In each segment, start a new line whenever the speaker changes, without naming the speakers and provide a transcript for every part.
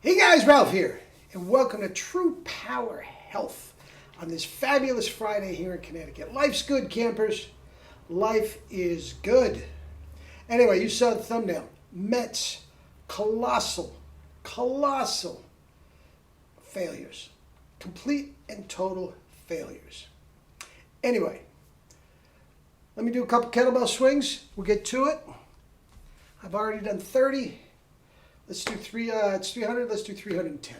Hey guys, Ralph here, and welcome to True Power Health on this fabulous Friday here in Connecticut. Life's good, campers. Life is good. Anyway, you saw the thumbnail. Mets, colossal failures. Complete and total failures. Anyway, let me do a couple kettlebell swings. We'll get to it. I've already done 30. Let's do it's 300. Let's do 310.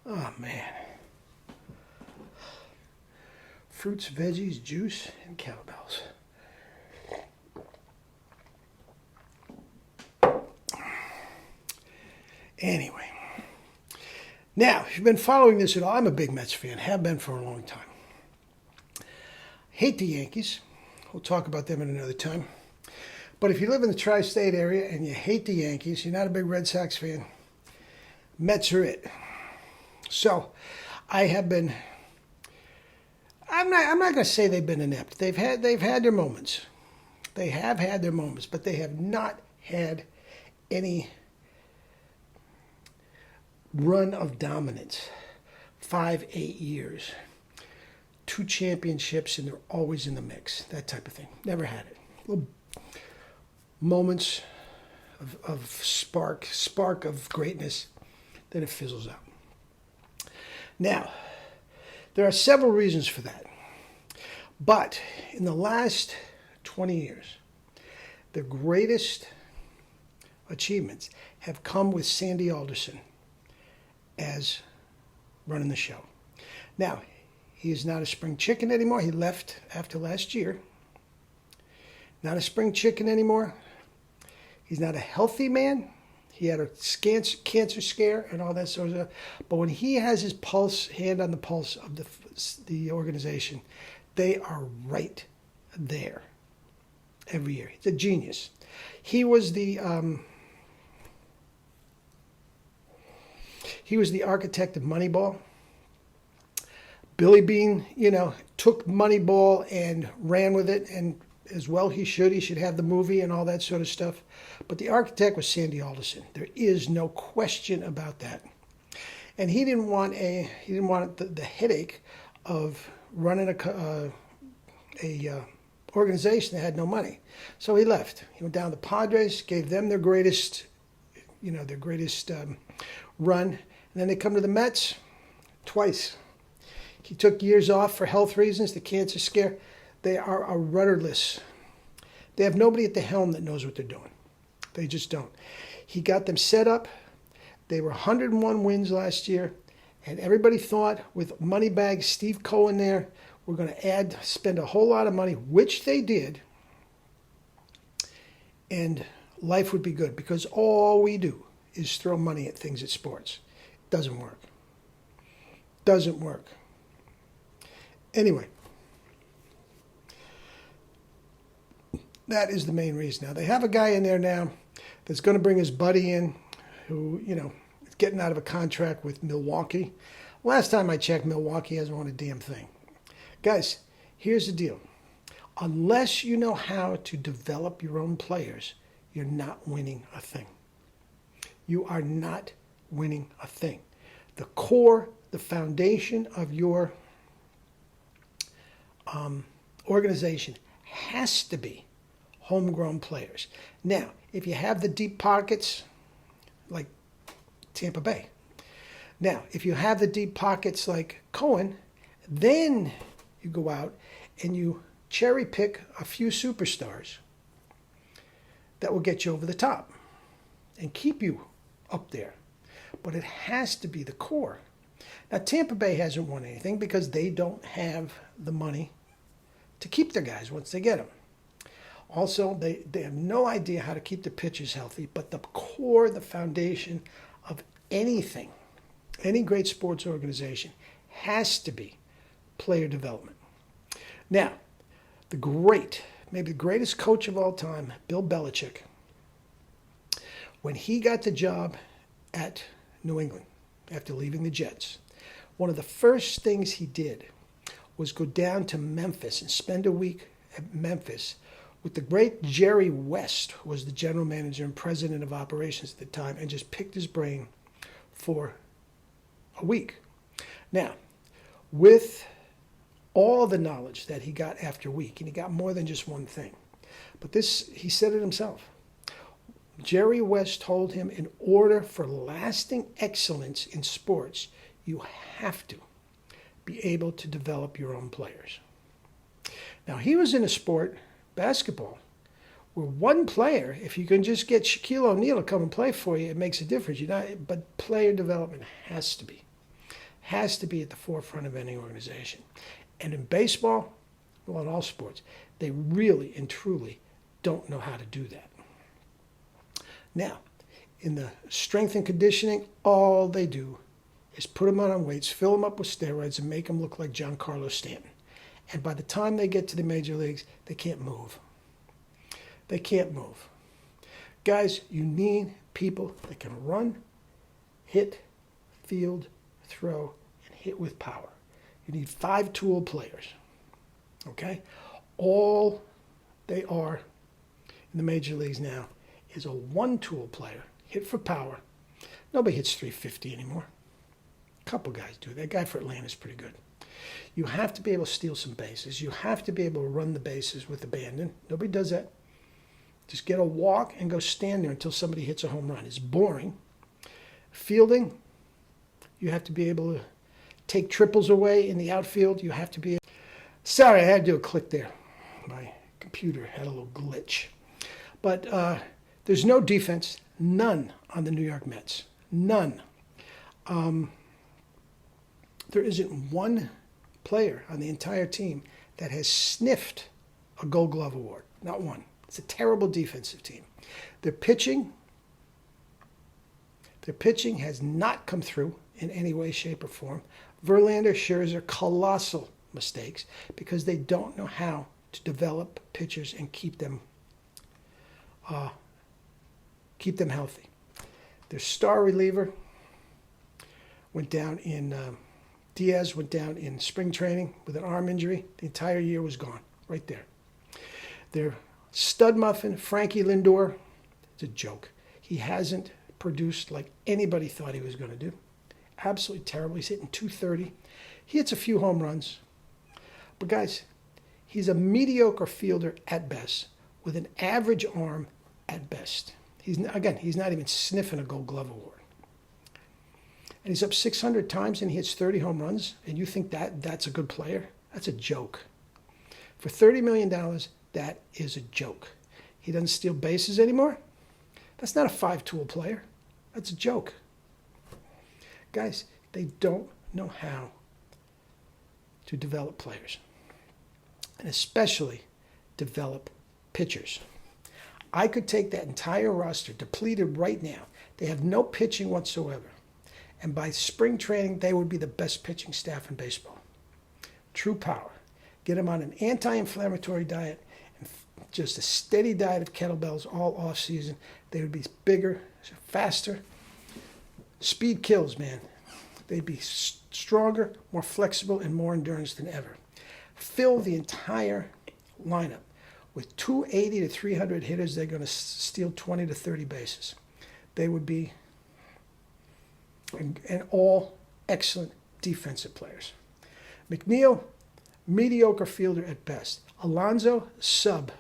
Oh man. Fruits, veggies, juice, and kettlebells. Anyway, now, if you've been following this at all, I'm a big Mets fan, have been for a long time. Hate the Yankees. We'll talk about them at another time. But if you live in the tri-state area and you hate the Yankees, you're not a big Red Sox fan, Mets are it. So, I have been... I'm not going to say they've been inept. They've had their moments. They have had their moments, but they have not had any run of dominance. 5, 8 years. 2 championships, and they're always in the mix. That type of thing. Never had it. Little moments of spark of greatness, then it fizzles out. Now, there are several reasons for that. But in the last 20 years, the greatest achievements have come with Sandy Alderson as running the show. Now, he is not a spring chicken anymore. He left after last year. Not a spring chicken anymore. He's not a healthy man. He had a cancer scare and all that sort of stuff. But when he has his hand on the pulse of the organization, they are right there every year. He's a genius. He was the architect of Moneyball. Billy Bean, took Moneyball and ran with it, and as well he should. He should have the movie and all that sort of stuff. But the architect was Sandy Alderson. There is no question about that. And he didn't want the headache of running a organization that had no money. So he left. He went down to the Padres, gave them their greatest run, and then they come to the Mets twice. He took years off for health reasons, the cancer scare. They are a rudderless. They have nobody at the helm that knows what they're doing. They just don't. He got them set up. They were 101 wins last year, and everybody thought with Moneybag, Steve Cohen there, we're going to spend a whole lot of money, which they did, and life would be good because all we do is throw money at things at sports. It doesn't work. Doesn't work. Anyway. That is the main reason. Now, they have a guy in there now that's going to bring his buddy in who, is getting out of a contract with Milwaukee. Last time I checked, Milwaukee hasn't won a damn thing. Guys, here's the deal. Unless you know how to develop your own players, you're not winning a thing. You are not winning a thing. The core, the foundation of your organization has to be homegrown players. Now, if you have the deep pockets, like Tampa Bay. Now, if you have the deep pockets like Cohen, then you go out and you cherry pick a few superstars that will get you over the top and keep you up there. But it has to be the core. Now, Tampa Bay hasn't won anything because they don't have the money to keep their guys once they get them. Also, they have no idea how to keep the pitchers healthy, but the core, the foundation of anything, any great sports organization has to be player development. Now, the great, maybe the greatest coach of all time, Bill Belichick, when he got the job at New England after leaving the Jets, one of the first things he did was go down to Memphis and spend a week at Memphis with the great Jerry West, who was the general manager and president of operations at the time, and just picked his brain for a week. Now, with all the knowledge that he got after a week, and he got more than just one thing, but this, he said it himself. Jerry West told him, in order for lasting excellence in sports, you have to be able to develop your own players. Now, he was in a sport, basketball, where one player, if you can just get Shaquille O'Neal to come and play for you, it makes a difference. But player development has to be at the forefront of any organization. And in baseball, well, in all sports, they really and truly don't know how to do that. Now, in the strength and conditioning, all they do is put them on weights, fill them up with steroids, and make them look like Giancarlo Stanton. And by the time they get to the major leagues, they can't move. They can't move. Guys, you need people that can run, hit, field, throw, and hit with power. You need 5-tool players. Okay? All they are in the major leagues now is a 1-tool player, hit for power. Nobody hits 350 anymore. A couple guys do. That guy for Atlanta is pretty good. You have to be able to steal some bases. You have to be able to run the bases with abandon. Nobody does that. Just get a walk and go stand there until somebody hits a home run. It's boring. Fielding, you have to be able to take triples away in the outfield. You have to be... Sorry, I had to do a click there. My computer had a little glitch. But there's no defense, none on the New York Mets. None. There isn't one player on the entire team that has sniffed a Gold Glove award. Not one. It's a terrible defensive team. Their pitching has not come through in any way, shape, or form. Verlander, Scherzer, colossal mistakes because they don't know how to develop pitchers and keep them healthy. Their star reliever went down in Diaz went down in spring training with an arm injury. The entire year was gone, right there. Their stud muffin, Frankie Lindor, it's a joke. He hasn't produced like anybody thought he was going to do. Absolutely terrible. He's hitting .230. He hits a few home runs. But guys, he's a mediocre fielder at best with an average arm at best. He's not even sniffing a Gold Glove award. And he's up 600 times and he hits 30 home runs, and you think that's a good player? That's a joke. For $30 million, that is a joke. He doesn't steal bases anymore? That's not a 5-tool player. That's a joke. Guys, they don't know how to develop players, and especially develop pitchers. I could take that entire roster, depleted right now. They have no pitching whatsoever. And by spring training, they would be the best pitching staff in baseball. True power. Get them on an anti-inflammatory diet and just a steady diet of kettlebells all off season. They would be bigger, faster. Speed kills, man. They'd be stronger, more flexible, and more endurance than ever. Fill the entire lineup with 280 to 300 hitters. They're going to steal 20 to 30 bases. They would be and all excellent defensive players. McNeil, mediocre fielder at best. Alonso, sub.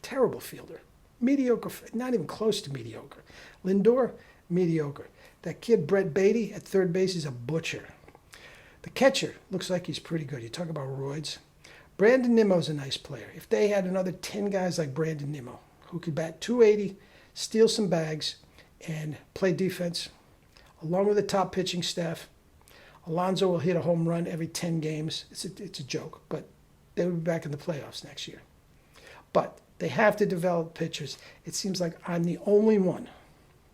Terrible fielder. Mediocre, not even close to mediocre. Lindor, mediocre. That kid, Brett Beatty, at third base, is a butcher. The catcher looks like he's pretty good. You talk about roids. Brandon Nimmo's a nice player. If they had another 10 guys like Brandon Nimmo, who could bat 280, steal some bags, and play defense, along with the top pitching staff, Alonso will hit a home run every 10 games. It's a joke, but they will be back in the playoffs next year. But they have to develop pitchers. It seems like I'm the only one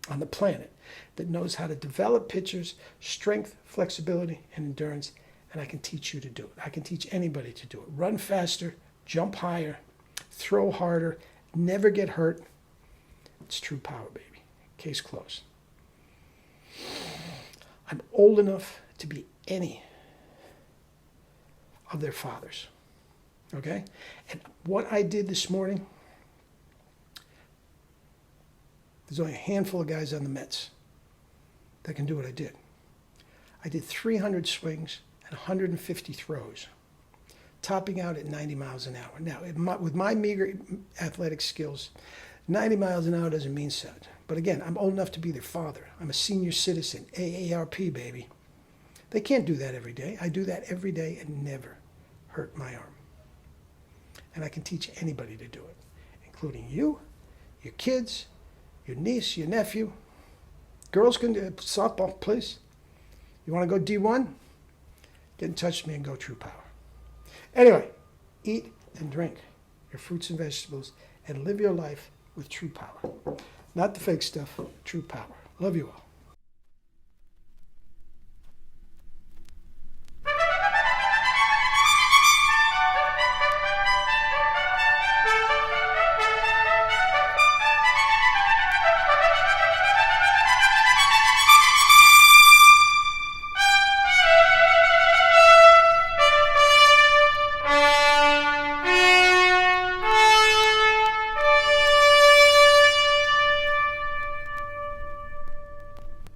on the planet that knows how to develop pitchers, strength, flexibility, and endurance, and I can teach you to do it. I can teach anybody to do it. Run faster, jump higher, throw harder, never get hurt. It's true power, baby. Case closed. I'm old enough to be any of their fathers. Okay? And what I did this morning, there's only a handful of guys on the Mets that can do what I did. I did 300 swings and 150 throws, topping out at 90 miles an hour. Now, with my meager athletic skills, 90 miles an hour doesn't mean so. But again, I'm old enough to be their father. I'm a senior citizen, AARP, baby. They can't do that every day. I do that every day and never hurt my arm. And I can teach anybody to do it, including you, your kids, your niece, your nephew. Girls can do softball, please. You want to go D1? Get in touch with me and go True Power. Anyway, eat and drink your fruits and vegetables and live your life with true power. Not the fake stuff, true power. Love you all.